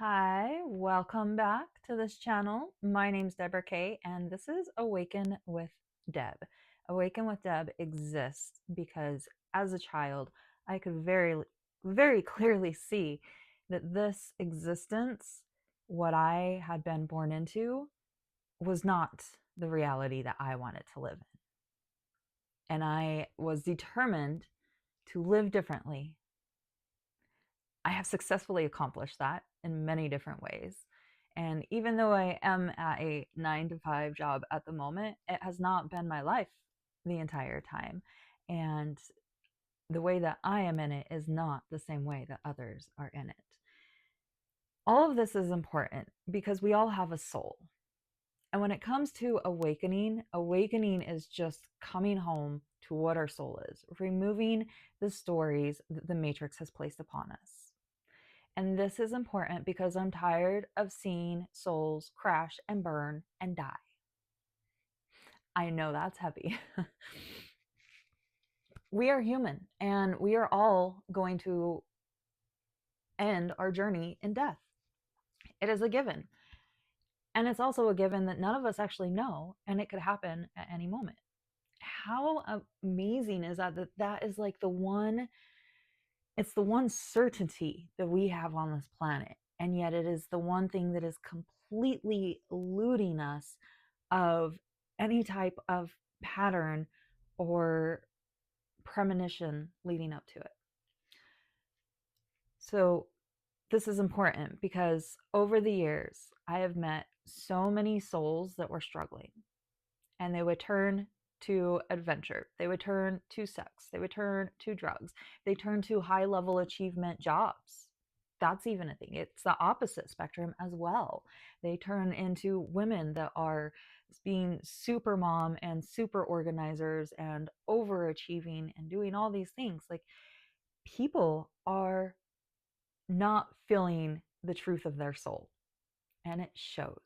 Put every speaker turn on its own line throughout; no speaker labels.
Hi, welcome back to this channel. My name's Deborah Kaye, and this is Awaken with Deb. Awaken with Deb exists because as a child, I could very clearly see that this existence, what I had been born into, was not the reality that I wanted to live in. And I was determined to live differently. I have successfully accomplished that in many different ways. And even though I am at a 9 to 5 job at the moment, it has not been my life the entire time. And the way that I am in it is not the same way that others are in it. All of this is important because we all have a soul. And when it comes to awakening is just coming home to what our soul is, removing the stories that the Matrix has placed upon us. And this is important because I'm tired of seeing souls crash and burn and die. I know that's heavy. We are human and we are all going to end our journey in death. It is a given. And it's also a given that none of us actually know, and it could happen at any moment. How amazing is that? That is like it's the one certainty that we have on this planet. And yet it is the one thing that is completely eluding us of any type of pattern or premonition leading up to it. So this is important because over the years, I have met so many souls that were struggling, and they would turn to adventure. They would turn to sex. They would turn to drugs. They turn to high level achievement jobs. That's even a thing. It's the opposite spectrum as well. They turn into women that are being super mom and super organizers and overachieving and doing all these things. Like, people are not feeling the truth of their soul, and it shows.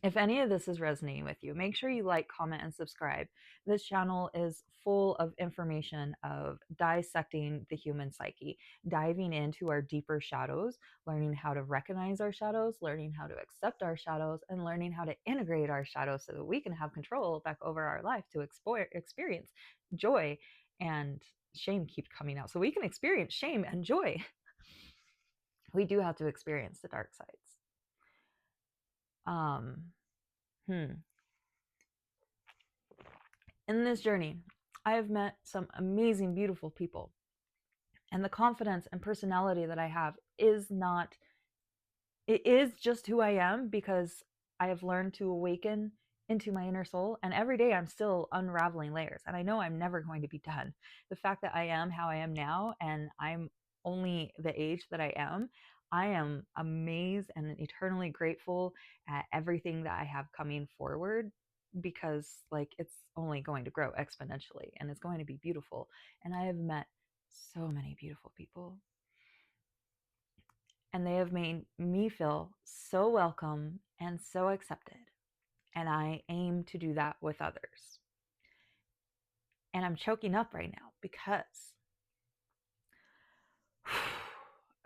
If any of this is resonating with you, make sure you like, comment, and subscribe. This channel is full of information of dissecting the human psyche, diving into our deeper shadows, learning how to recognize our shadows, learning how to accept our shadows, and learning how to integrate our shadows so that we can have control back over our life to experience joy and shame. Keep coming out so we can experience shame and joy. We do have to experience the dark sides. In this journey, I have met some amazing, beautiful people. And the confidence and personality that I have it is just who I am because I have learned to awaken into my inner soul. And every day I'm still unraveling layers. And I know I'm never going to be done. The fact that I am how I am now and I'm only the age that I am amazed and eternally grateful at everything that I have coming forward, because like it's only going to grow exponentially and it's going to be beautiful. And I have met so many beautiful people, and they have made me feel so welcome and so accepted. And I aim to do that with others. And I'm choking up right now because,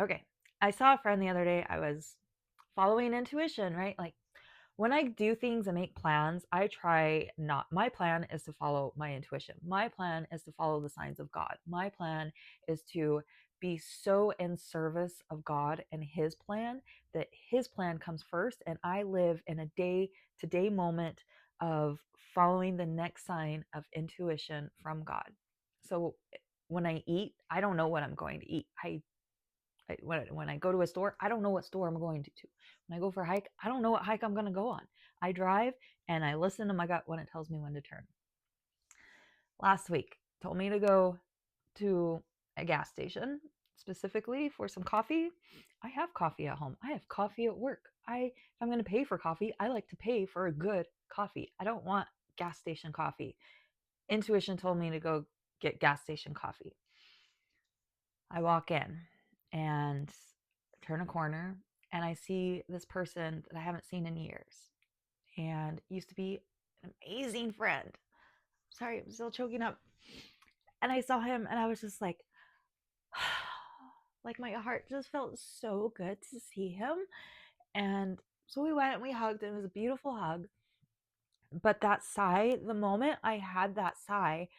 okay, I saw a friend the other day. I was following intuition, right? Like, when I do things and make plans, I try not, my plan is to follow my intuition. My plan is to follow the signs of God. My plan is to be so in service of God and His plan that His plan comes first. And I live in a day to day moment of following the next sign of intuition from God. So when I eat, I don't know what I'm going to eat. When I go to a store, I don't know what store I'm going to. When I go for a hike, I don't know what hike I'm going to go on. I drive and I listen to my gut when it tells me when to turn. Last week, told me to go to a gas station specifically for some coffee. I have coffee at home. I have coffee at work. If I'm going to pay for coffee, I like to pay for a good coffee. I don't want gas station coffee. Intuition told me to go get gas station coffee. I walk in and turn a corner, and I see this person that I haven't seen in years and used to be an amazing friend. Sorry, I'm still choking up. And I saw him and I was just like, Like my heart just felt so good to see him. And so we went and we hugged, and it was a beautiful hug. But that sigh, the moment I had that sigh,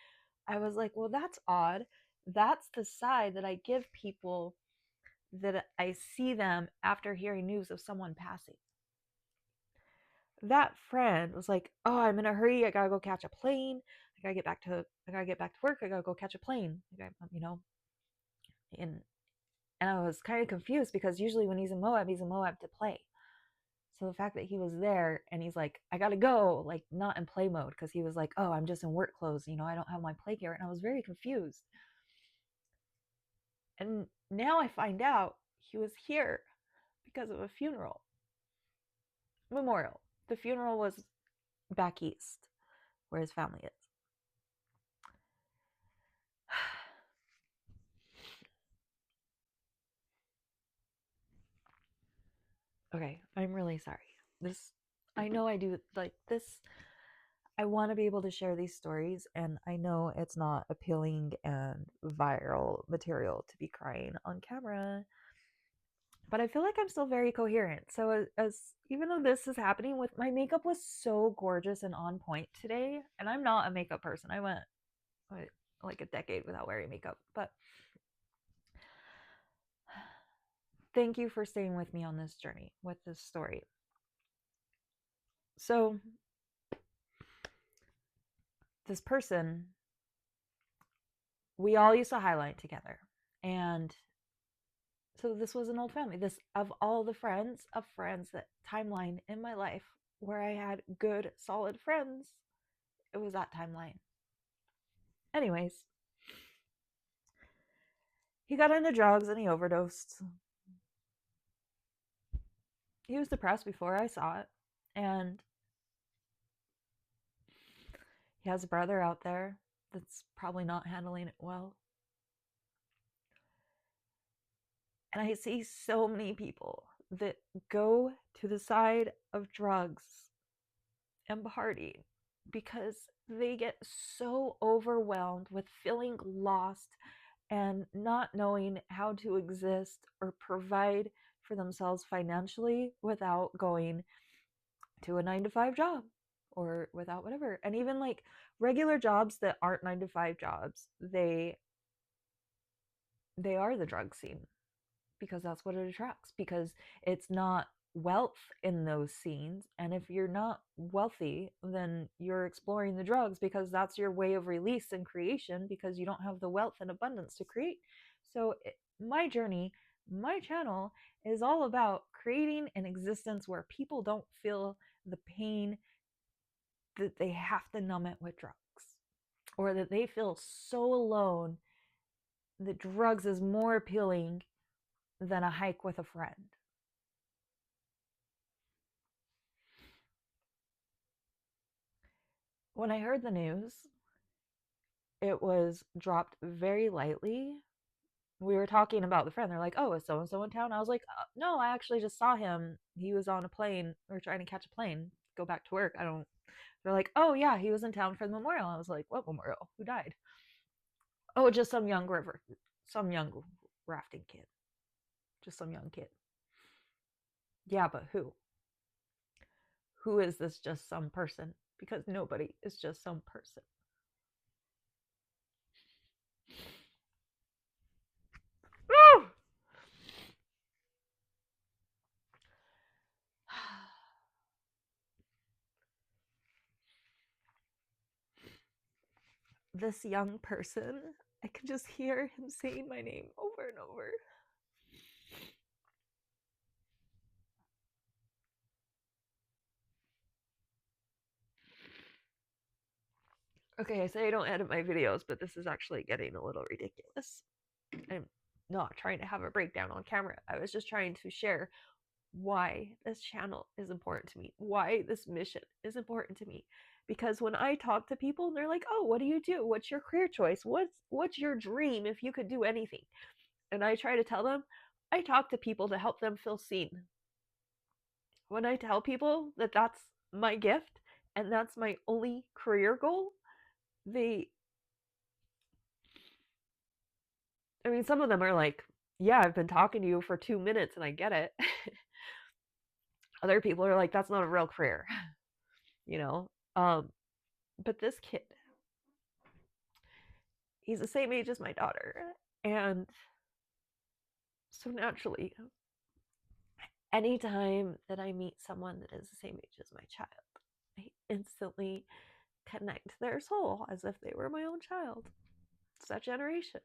I was like, well, that's odd. That's the sigh that I give people that I see them after hearing news of someone passing. That friend was like, "Oh, I'm in a hurry. I gotta go catch a plane. I gotta get back to work. I gotta go catch a plane." And I was kind of confused because usually when he's in Moab to play. So the fact that he was there and he's like, "I gotta go," like not in play mode, because he was like, "Oh, I'm just in work clothes. I don't have my play gear," and I was very confused. And now I find out he was here because of a memorial. The funeral was back east, where his family is. Okay, I'm really sorry. I know I do like this. I want to be able to share these stories, and I know it's not appealing and viral material to be crying on camera, but I feel like I'm still very coherent. So, as even though this is happening, with my makeup was so gorgeous and on point today, and I'm not a makeup person. I went like a decade without wearing makeup, but thank you for staying with me on this journey with this story. So, this person, we all used to highlight together. And so this was an old family. This, of all the friends of friends, that timeline in my life where I had good, solid friends, it was that timeline. Anyways, he got into drugs and he overdosed. He was depressed before I saw it. And he has a brother out there that's probably not handling it well. And I see so many people that go to the side of drugs and partying because they get so overwhelmed with feeling lost and not knowing how to exist or provide for themselves financially without going to a 9 to 5 job or without whatever. And even like regular jobs that aren't 9 to 5 jobs, they are the drug scene, because that's what it attracts, because it's not wealth in those scenes. And if you're not wealthy, then you're exploring the drugs because that's your way of release and creation, because you don't have the wealth and abundance to create. So my journey, my channel is all about creating an existence where people don't feel the pain that they have to numb it with drugs, or that they feel so alone that drugs is more appealing than a hike with a friend. When I heard the news, it was dropped very lightly. We were talking about the friend. They're like, "Oh, is so and so in town?" I was like, "No, I actually just saw him. He was on a plane. We were trying to catch a plane, go back to work. I don't." They're like, "Oh yeah, he was in town for the memorial." I was like, "What memorial? Who died?" "Oh, just some young rafting kid, just some young kid." Yeah, but who? Who is this? Just some person? Because nobody is just some person. Woo! This young person, I could just hear him saying my name over and over. Okay, I say I don't edit my videos, but this is actually getting a little ridiculous. I'm not trying to have a breakdown on camera. I was just trying to share why this channel is important to me, why this mission is important to me. Because when I talk to people, they're like, "Oh, what do you do? What's your career choice? What's your dream if you could do anything?" And I try to tell them, I talk to people to help them feel seen. When I tell people that that's my gift and that's my only career goal, they, I mean, some of them are like, yeah, I've been talking to you for 2 minutes and I get it. Other people are like, that's not a real career, you know? But this kid, he's the same age as my daughter. And so naturally, anytime that I meet someone that is the same age as my child, I instantly connect to their soul as if they were my own child. It's that generation.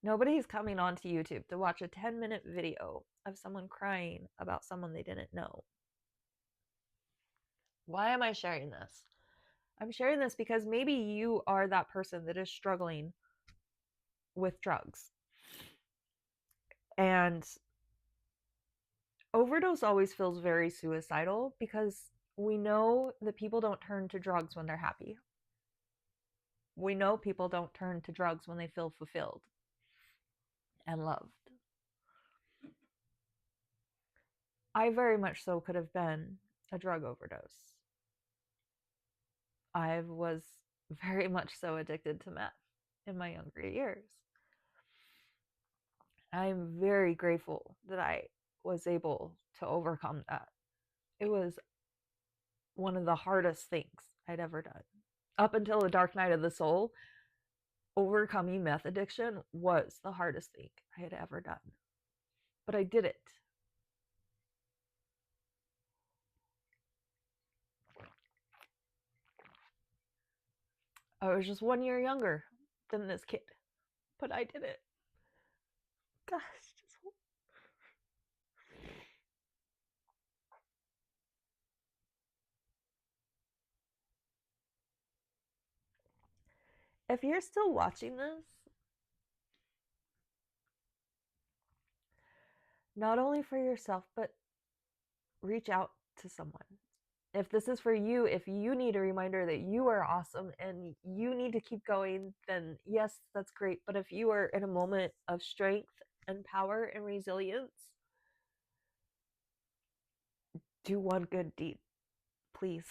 Nobody's coming onto YouTube to watch a 10-minute video of someone crying about someone they didn't know. Why am I sharing this? I'm sharing this because maybe you are that person that is struggling with drugs. And overdose always feels very suicidal because we know that people don't turn to drugs when they're happy. We know people don't turn to drugs when they feel fulfilled and loved. I very much so could have been a drug overdose. I was very much so addicted to meth in my younger years. I'm very grateful that I was able to overcome that. It was one of the hardest things I'd ever done. Up until the dark night of the soul, overcoming meth addiction was the hardest thing I had ever done. But I did it. I was just 1 year younger than this kid, but I did it. Gosh, just... If you're still watching this, not only for yourself, but reach out to someone. If this is for you, if you need a reminder that you are awesome and you need to keep going, then yes, that's great. But if you are in a moment of strength and power and resilience, do one good deed, please.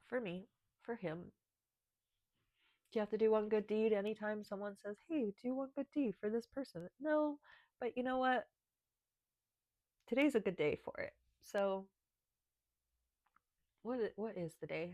For me, for him. Do you have to do one good deed anytime someone says, hey, do one good deed for this person? No, but you know what? Today's a good day for it. So, what is the day?